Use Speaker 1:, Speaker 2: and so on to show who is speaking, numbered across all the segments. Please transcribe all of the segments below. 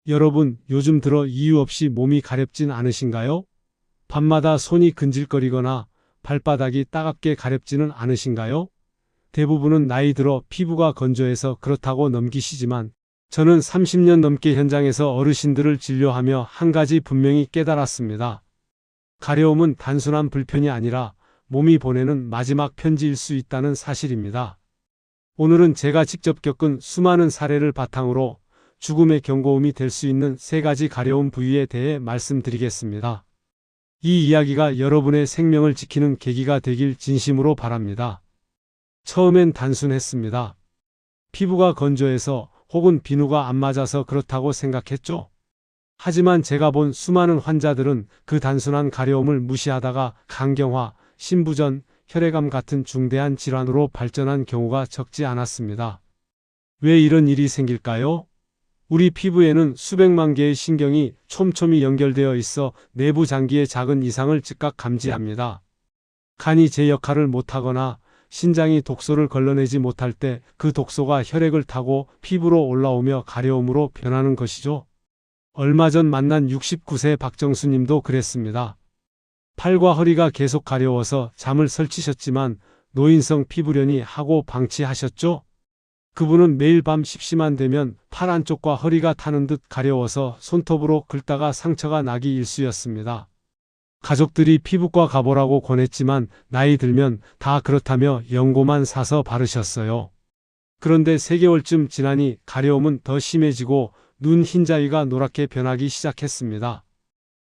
Speaker 1: 여러분, 요즘 들어 이유 없이 몸이 가렵진 않으신가요? 밤마다 손이 근질거리거나 발바닥이 따갑게 가렵지는 않으신가요? 대부분은 나이 들어 피부가 건조해서 그렇다고 넘기시지만 저는 30년 넘게 현장에서 어르신들을 진료하며 한 가지 분명히 깨달았습니다. 가려움은 단순한 불편이 아니라 몸이 보내는 마지막 편지일 수 있다는 사실입니다. 오늘은 제가 직접 겪은 수많은 사례를 바탕으로 죽음의 경고음이 될 수 있는 3가지 가려움 부위에 대해 말씀드리겠습니다. 이 이야기가 여러분의 생명을 지키는 계기가 되길 진심으로 바랍니다. 처음엔 단순했습니다. 피부가 건조해서 혹은 비누가 안 맞아서 그렇다고 생각했죠. 하지만 제가 본 수많은 환자들은 그 단순한 가려움을 무시하다가 간경화, 신부전, 혈액암 같은 중대한 질환으로 발전한 경우가 적지 않았습니다. 왜 이런 일이 생길까요? 우리 피부에는 수백만 개의 신경이 촘촘히 연결되어 있어 내부 장기의 작은 이상을 즉각 감지합니다. 간이 제 역할을 못하거나 신장이 독소를 걸러내지 못할 때 그 독소가 혈액을 타고 피부로 올라오며 가려움으로 변하는 것이죠. 얼마 전 만난 69세 박정수님도 그랬습니다. 팔과 허리가 계속 가려워서 잠을 설치셨지만 노인성 피부련이 하고 방치하셨죠? 그분은 매일 밤 십시만 되면 팔 안쪽과 허리가 타는 듯 가려워서 손톱으로 긁다가 상처가 나기 일쑤였습니다. 가족들이 피부과 가보라고 권했지만 나이 들면 다 그렇다며 연고만 사서 바르셨어요. 그런데 3개월쯤 지나니 가려움은 더 심해지고 눈 흰자위가 노랗게 변하기 시작했습니다.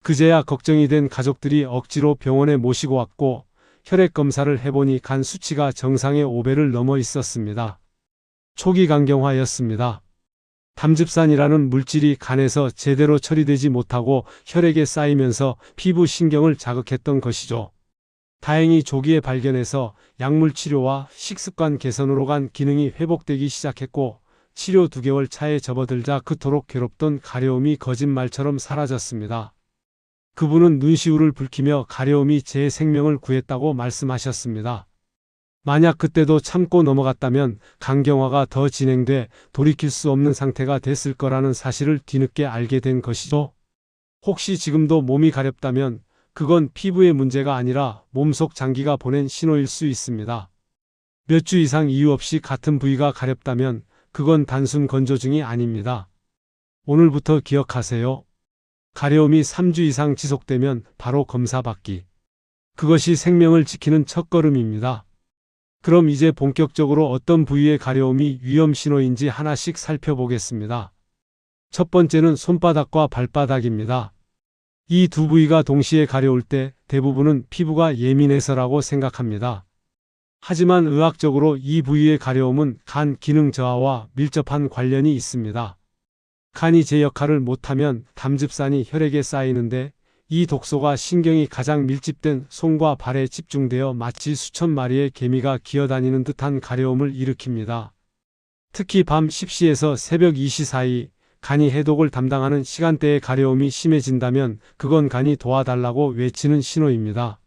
Speaker 1: 그제야 걱정이 된 가족들이 억지로 병원에 모시고 왔고 혈액 검사를 해보니 간 수치가 정상의 5배를 넘어 있었습니다. 초기 간경화였습니다. 담즙산이라는 물질이 간에서 제대로 처리되지 못하고 혈액에 쌓이면서 피부 신경을 자극했던 것이죠. 다행히 조기에 발견해서 약물 치료와 식습관 개선으로 간 기능이 회복되기 시작했고 치료 2개월 차에 접어들자 그토록 괴롭던 가려움이 거짓말처럼 사라졌습니다. 그분은 눈시울을 붉히며 가려움이 제 생명을 구했다고 말씀하셨습니다. 만약 그때도 참고 넘어갔다면 간경화가 더 진행돼 돌이킬 수 없는 상태가 됐을 거라는 사실을 뒤늦게 알게 된 것이죠. 혹시 지금도 몸이 가렵다면 그건 피부의 문제가 아니라 몸속 장기가 보낸 신호일 수 있습니다. 몇 주 이상 이유 없이 같은 부위가 가렵다면 그건 단순 건조증이 아닙니다. 오늘부터 기억하세요. 가려움이 3주 이상 지속되면 바로 검사받기. 그것이 생명을 지키는 첫걸음입니다. 그럼 이제 본격적으로 어떤 부위의 가려움이 위험 신호인지 하나씩 살펴보겠습니다. 첫 번째는 손바닥과 발바닥입니다. 이 두 부위가 동시에 가려울 때 대부분은 피부가 예민해서라고 생각합니다. 하지만 의학적으로 이 부위의 가려움은 간 기능 저하와 밀접한 관련이 있습니다. 간이 제 역할을 못하면 담즙산이 혈액에 쌓이는데 이 독소가 신경이 가장 밀집된 손과 발에 집중되어 마치 수천 마리의 개미가 기어다니는 듯한 가려움을 일으킵니다. 특히 밤 10시에서 새벽 2시 사이 간이 해독을 담당하는 시간대에 가려움이 심해진다면 그건 간이 도와달라고 외치는 신호입니다.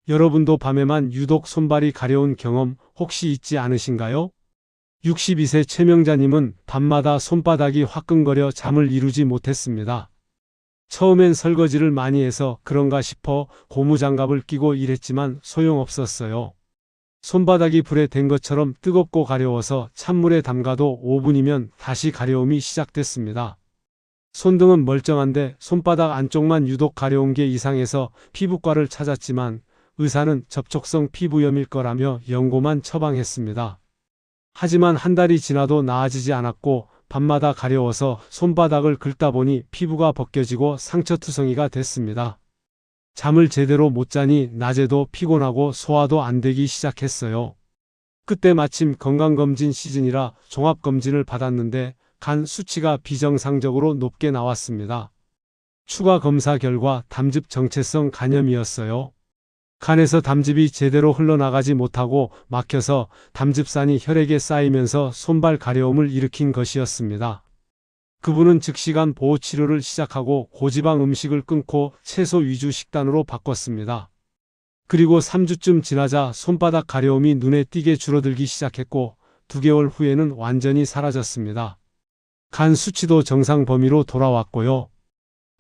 Speaker 1: 여러분도 밤에만 유독 손발이 가려운 경험 혹시 있지 않으신가요? 62세 최명자님은 밤마다 손바닥이 화끈거려 잠을 이루지 못했습니다. 처음엔 설거지를 많이 해서 그런가 싶어 고무장갑을 끼고 일했지만 소용없었어요. 손바닥이 불에 댄 것처럼 뜨겁고 가려워서 찬물에 담가도 5분이면 다시 가려움이 시작됐습니다. 손등은 멀쩡한데 손바닥 안쪽만 유독 가려운 게 이상해서 피부과를 찾았지만 의사는 접촉성 피부염일 거라며 연고만 처방했습니다. 하지만 한 달이 지나도 나아지지 않았고 밤마다 가려워서 손바닥을 긁다 보니 피부가 벗겨지고 상처투성이가 됐습니다. 잠을 제대로 못 자니 낮에도 피곤하고 소화도 안 되기 시작했어요. 그때 마침 건강검진 시즌이라 종합검진을 받았는데 간 수치가 비정상적으로 높게 나왔습니다. 추가 검사 결과 담즙 정체성 간염이었어요. 간에서 담즙이 제대로 흘러나가지 못하고 막혀서 담즙산이 혈액에 쌓이면서 손발 가려움을 일으킨 것이었습니다. 그분은 즉시간 보호치료를 시작하고 고지방 음식을 끊고 채소 위주 식단으로 바꿨습니다. 그리고 3주쯤 지나자 손바닥 가려움이 눈에 띄게 줄어들기 시작했고 2개월 후에는 완전히 사라졌습니다. 간 수치도 정상 범위로 돌아왔고요.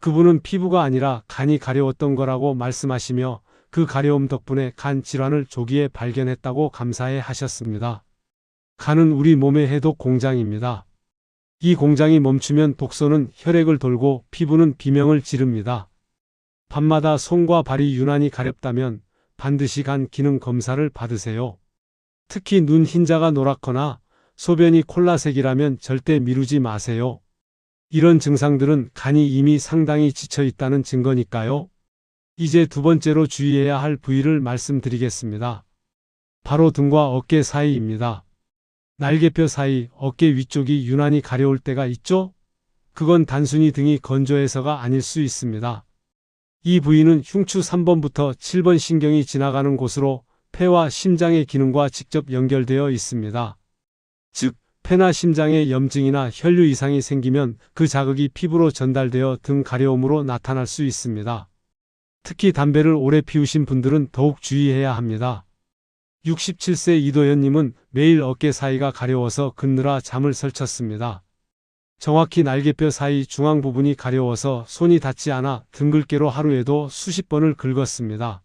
Speaker 1: 그분은 피부가 아니라 간이 가려웠던 거라고 말씀하시며 그 가려움 덕분에 간 질환을 조기에 발견했다고 감사해 하셨습니다. 간은 우리 몸의 해독 공장입니다. 이 공장이 멈추면 독소는 혈액을 돌고 피부는 비명을 지릅니다. 밤마다 손과 발이 유난히 가렵다면 반드시 간 기능 검사를 받으세요. 특히 눈 흰자가 노랗거나 소변이 콜라색이라면 절대 미루지 마세요. 이런 증상들은 간이 이미 상당히 지쳐 있다는 증거니까요. 이제 두 번째로 주의해야 할 부위를 말씀드리겠습니다. 바로 등과 어깨 사이입니다. 날개뼈 사이, 어깨 위쪽이 유난히 가려울 때가 있죠? 그건 단순히 등이 건조해서가 아닐 수 있습니다. 이 부위는 흉추 3번부터 7번 신경이 지나가는 곳으로 폐와 심장의 기능과 직접 연결되어 있습니다. 즉, 폐나 심장에 염증이나 혈류 이상이 생기면 그 자극이 피부로 전달되어 등 가려움으로 나타날 수 있습니다. 특히 담배를 오래 피우신 분들은 더욱 주의해야 합니다. 67세 이도현님은 매일 어깨 사이가 가려워서 긋느라 잠을 설쳤습니다. 정확히 날개뼈 사이 중앙 부분이 가려워서 손이 닿지 않아 등글개로 하루에도 수십 번을 긁었습니다.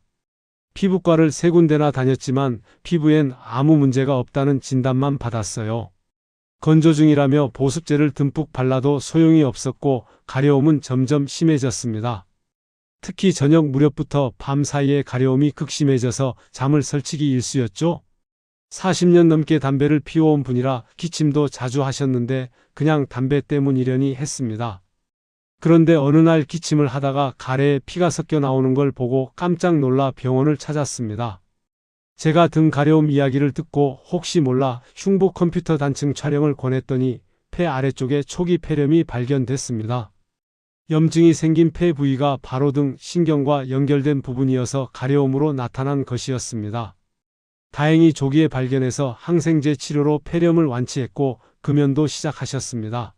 Speaker 1: 피부과를 3군데나 다녔지만 피부엔 아무 문제가 없다는 진단만 받았어요. 건조 중이라며 보습제를 듬뿍 발라도 소용이 없었고 가려움은 점점 심해졌습니다. 특히 저녁 무렵부터 밤 사이에 가려움이 극심해져서 잠을 설치기 일쑤였죠. 40년 넘게 담배를 피워온 분이라 기침도 자주 하셨는데 그냥 담배 때문이려니 했습니다. 그런데 어느 날 기침을 하다가 가래에 피가 섞여 나오는 걸 보고 깜짝 놀라 병원을 찾았습니다. 제가 등 가려움 이야기를 듣고 혹시 몰라 흉부 컴퓨터 단층 촬영을 권했더니 폐 아래쪽에 초기 폐렴이 발견됐습니다. 염증이 생긴 폐 부위가 바로 등 신경과 연결된 부분이어서 가려움으로 나타난 것이었습니다. 다행히 조기에 발견해서 항생제 치료로 폐렴을 완치했고 금연도 시작하셨습니다.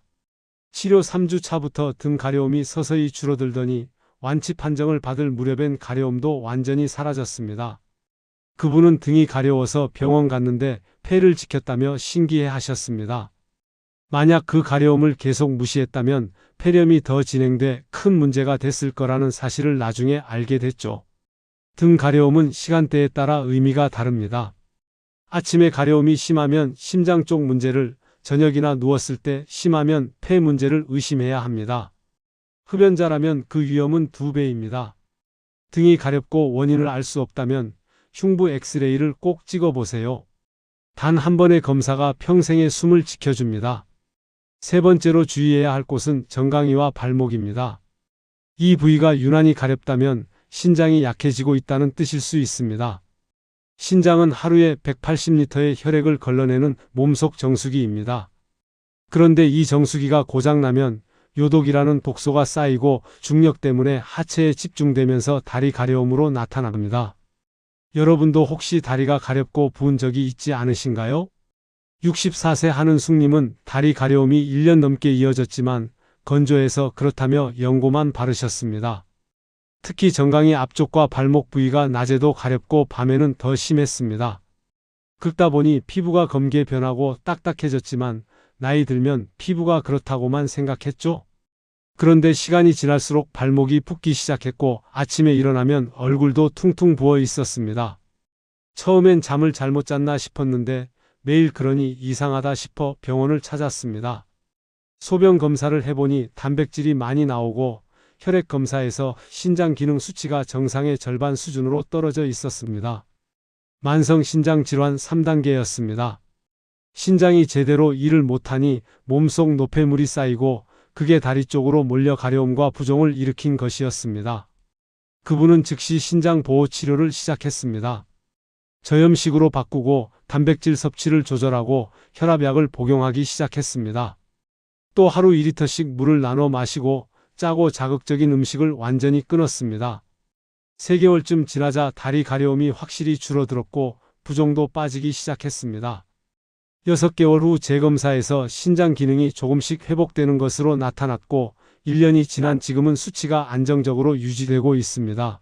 Speaker 1: 치료 3주 차부터 등 가려움이 서서히 줄어들더니 완치 판정을 받을 무렵엔 가려움도 완전히 사라졌습니다. 그분은 등이 가려워서 병원 갔는데 폐를 지켰다며 신기해 하셨습니다. 만약 그 가려움을 계속 무시했다면 폐렴이 더 진행돼 큰 문제가 됐을 거라는 사실을 나중에 알게 됐죠. 등 가려움은 시간대에 따라 의미가 다릅니다. 아침에 가려움이 심하면 심장 쪽 문제를, 저녁이나 누웠을 때 심하면 폐 문제를 의심해야 합니다. 흡연자라면 그 위험은 2배입니다. 등이 가렵고 원인을 알 수 없다면 흉부 엑스레이를 꼭 찍어보세요. 단 한 번의 검사가 평생의 숨을 지켜줍니다. 세 번째로 주의해야 할 곳은 정강이와 발목입니다. 이 부위가 유난히 가렵다면 신장이 약해지고 있다는 뜻일 수 있습니다. 신장은 하루에 180리터의 혈액을 걸러내는 몸속 정수기입니다. 그런데 이 정수기가 고장나면 요독이라는 독소가 쌓이고 중력 때문에 하체에 집중되면서 다리 가려움으로 나타납니다. 여러분도 혹시 다리가 가렵고 부은 적이 있지 않으신가요? 64세 한은숙님은 다리 가려움이 1년 넘게 이어졌지만 건조해서 그렇다며 연고만 바르셨습니다. 특히 정강이 앞쪽과 발목 부위가 낮에도 가렵고 밤에는 더 심했습니다. 긁다 보니 피부가 검게 변하고 딱딱해졌지만 나이 들면 피부가 그렇다고만 생각했죠. 그런데 시간이 지날수록 발목이 붓기 시작했고 아침에 일어나면 얼굴도 퉁퉁 부어 있었습니다. 처음엔 잠을 잘못 잤나 싶었는데 매일 그러니 이상하다 싶어 병원을 찾았습니다. 소변 검사를 해보니 단백질이 많이 나오고 혈액 검사에서 신장 기능 수치가 정상의 절반 수준으로 떨어져 있었습니다. 만성 신장 질환 3단계였습니다. 신장이 제대로 일을 못하니 몸속 노폐물이 쌓이고 그게 다리 쪽으로 몰려 가려움과 부종을 일으킨 것이었습니다. 그분은 즉시 신장 보호 치료를 시작했습니다. 저염식으로 바꾸고 단백질 섭취를 조절하고 혈압약을 복용하기 시작했습니다. 또 하루 2리터씩 물을 나눠 마시고 짜고 자극적인 음식을 완전히 끊었습니다. 3개월쯤 지나자 다리 가려움이 확실히 줄어들었고 부종도 빠지기 시작했습니다. 6개월 후 재검사에서 신장 기능이 조금씩 회복되는 것으로 나타났고 1년이 지난 지금은 수치가 안정적으로 유지되고 있습니다.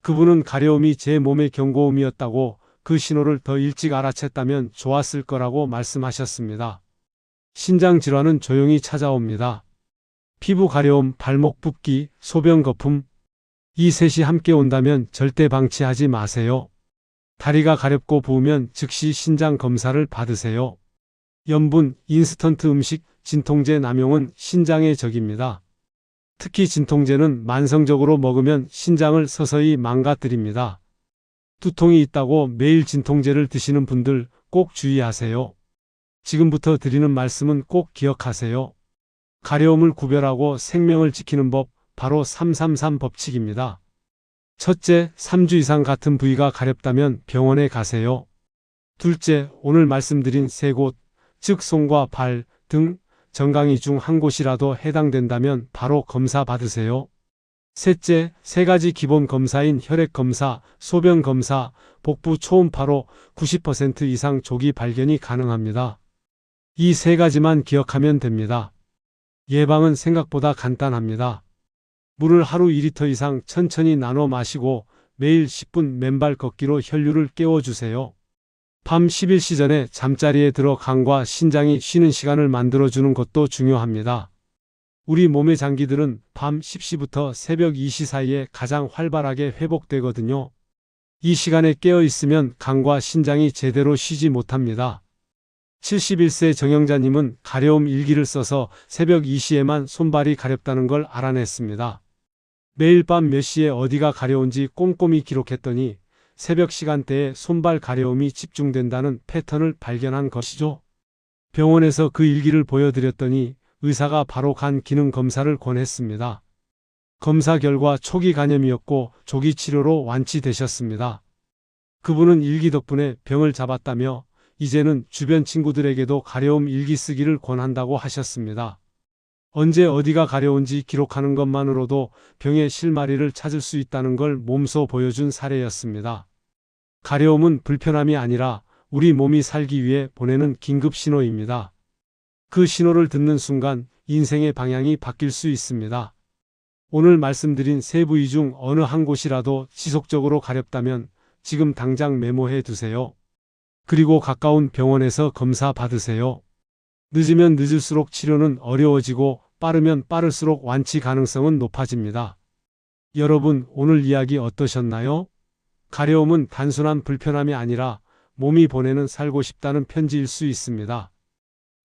Speaker 1: 그분은 가려움이 제 몸의 경고음이었다고 그 신호를 더 일찍 알아챘다면 좋았을 거라고 말씀하셨습니다. 신장 질환은 조용히 찾아옵니다. 피부 가려움, 발목 붓기, 소변 거품. 이 셋이 함께 온다면 절대 방치하지 마세요. 다리가 가렵고 부으면 즉시 신장 검사를 받으세요. 염분, 인스턴트 음식, 진통제 남용은 신장의 적입니다. 특히 진통제는 만성적으로 먹으면 신장을 서서히 망가뜨립니다. 두통이 있다고 매일 진통제를 드시는 분들 꼭 주의하세요. 지금부터 드리는 말씀은 꼭 기억하세요. 가려움을 구별하고 생명을 지키는 법, 바로 333 법칙입니다. 첫째, 3주 이상 같은 부위가 가렵다면 병원에 가세요. 둘째, 오늘 말씀드린 세 곳, 즉 손과 발, 등, 정강이 중 한 곳이라도 해당된다면 바로 검사 받으세요. 셋째, 세 가지 기본 검사인 혈액 검사, 소변 검사, 복부 초음파로 90% 이상 조기 발견이 가능합니다. 이 세 가지만 기억하면 됩니다. 예방은 생각보다 간단합니다. 물을 하루 2리터 이상 천천히 나눠 마시고 매일 10분 맨발 걷기로 혈류를 깨워주세요. 밤 11시 전에 잠자리에 들어 간과 신장이 쉬는 시간을 만들어주는 것도 중요합니다. 우리 몸의 장기들은 밤 10시부터 새벽 2시 사이에 가장 활발하게 회복되거든요. 이 시간에 깨어 있으면 간과 신장이 제대로 쉬지 못합니다. 71세 정영자님은 가려움 일기를 써서 새벽 2시에만 손발이 가렵다는 걸 알아냈습니다. 매일 밤 몇 시에 어디가 가려운지 꼼꼼히 기록했더니 새벽 시간대에 손발 가려움이 집중된다는 패턴을 발견한 것이죠. 병원에서 그 일기를 보여드렸더니 의사가 바로 간 기능 검사를 권했습니다. 검사 결과 초기 간염이었고 조기 치료로 완치되셨습니다. 그분은 일기 덕분에 병을 잡았다며 이제는 주변 친구들에게도 가려움 일기 쓰기를 권한다고 하셨습니다. 언제 어디가 가려운지 기록하는 것만으로도 병의 실마리를 찾을 수 있다는 걸 몸소 보여준 사례였습니다. 가려움은 불편함이 아니라 우리 몸이 살기 위해 보내는 긴급 신호입니다. 그 신호를 듣는 순간 인생의 방향이 바뀔 수 있습니다. 오늘 말씀드린 세 부위 중 어느 한 곳이라도 지속적으로 가렵다면 지금 당장 메모해 두세요. 그리고 가까운 병원에서 검사 받으세요. 늦으면 늦을수록 치료는 어려워지고 빠르면 빠를수록 완치 가능성은 높아집니다. 여러분, 오늘 이야기 어떠셨나요? 가려움은 단순한 불편함이 아니라 몸이 보내는 살고 싶다는 편지일 수 있습니다.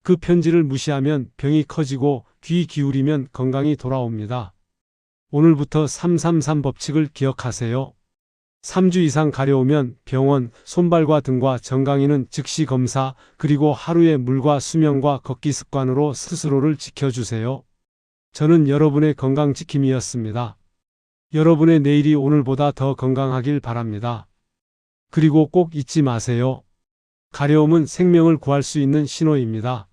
Speaker 1: 그 편지를 무시하면 병이 커지고 귀 기울이면 건강이 돌아옵니다. 오늘부터 333 법칙을 기억하세요. 3주 이상 가려우면 병원, 손발과 등과 정강이는 즉시 검사, 그리고 하루에 물과 수면과 걷기 습관으로 스스로를 지켜주세요. 저는 여러분의 건강지킴이였습니다. 여러분의 내일이 오늘보다 더 건강하길 바랍니다. 그리고 꼭 잊지 마세요. 가려움은 생명을 구할 수 있는 신호입니다.